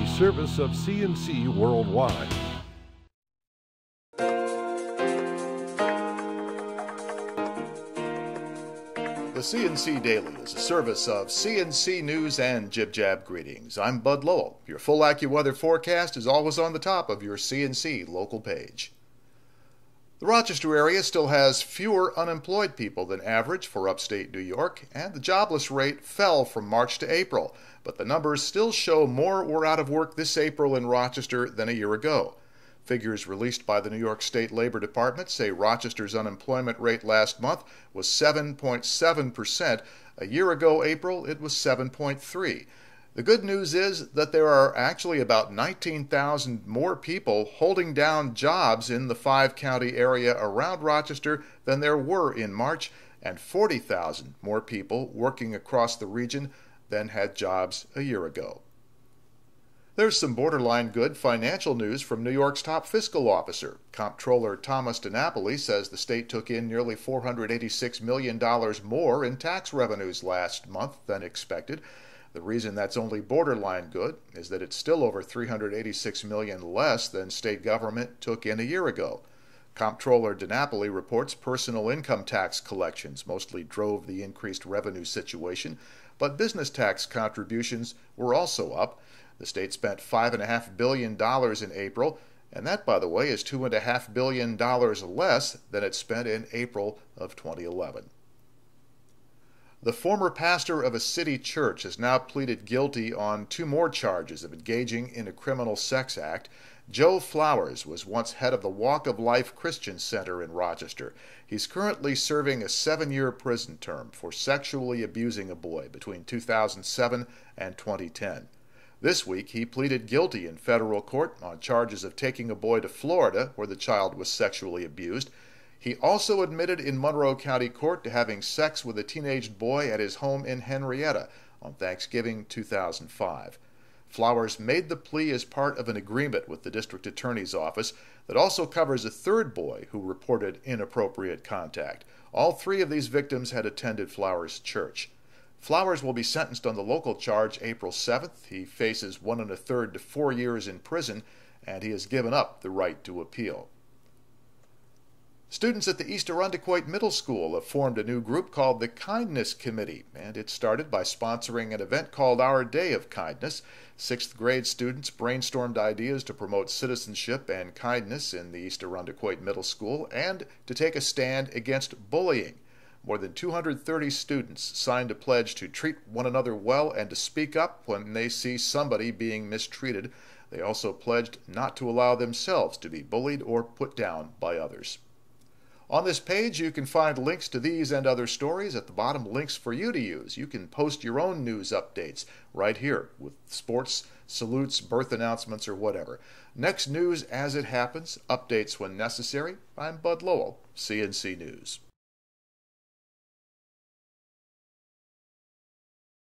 a service of CNC Worldwide. The CNC Daily is a service of CNC News and Jib Jab Greetings. I'm Bud Lowell. Your full AccuWeather forecast is always on the top of your CNC local page. The Rochester area still has fewer unemployed people than average for upstate New York, and the jobless rate fell from March to April, but the numbers still show more were out of work this April in Rochester than a year ago. Figures released by the New York State Labor Department say Rochester's unemployment rate last month was 7.7%. A year ago, April, it was 7.3%. The good news is that there are actually about 19,000 more people holding down jobs in the five-county area around Rochester than there were in March, and 40,000 more people working across the region than had jobs a year ago. There's some borderline good financial news from New York's top fiscal officer. Comptroller Thomas DiNapoli says the state took in nearly $486 million more in tax revenues last month than expected. The reason that's only borderline good is that it's still over $386 million less than state government took in a year ago. Comptroller DiNapoli reports personal income tax collections mostly drove the increased revenue situation, but business tax contributions were also up. The state spent $5.5 billion in April, and that, by the way, is $2.5 billion less than it spent in April of 2011. The former pastor of a city church has now pleaded guilty on two more charges of engaging in a criminal sex act. Joe Flowers was once head of the Walk of Life Christian Center in Rochester. He's currently serving a 7-year prison term for sexually abusing a boy between 2007 and 2010. This week, he pleaded guilty in federal court on charges of taking a boy to Florida, where the child was sexually abused. He also admitted in Monroe County Court to having sex with a teenage boy at his home in Henrietta on Thanksgiving 2005. Flowers made the plea as part of an agreement with the district attorney's office that also covers a third boy who reported inappropriate contact. All three of these victims had attended Flowers' church. Flowers will be sentenced on the local charge April 7th. He faces 1 1/3 to 4 years in prison, and he has given up the right to appeal. Students at the East Arundequoit Middle School have formed a new group called the Kindness Committee, and it started by sponsoring an event called Our Day of Kindness. 6th grade students brainstormed ideas to promote citizenship and kindness in the East Arundequoit Middle School and to take a stand against bullying. More than 230 students signed a pledge to treat one another well and to speak up when they see somebody being mistreated. They also pledged not to allow themselves to be bullied or put down by others. On this page, you can find links to these and other stories. At the bottom, links for you to use. You can post your own news updates right here with sports, salutes, birth announcements, or whatever. Next news as it happens, updates when necessary. I'm Bud Lowell, CNC News.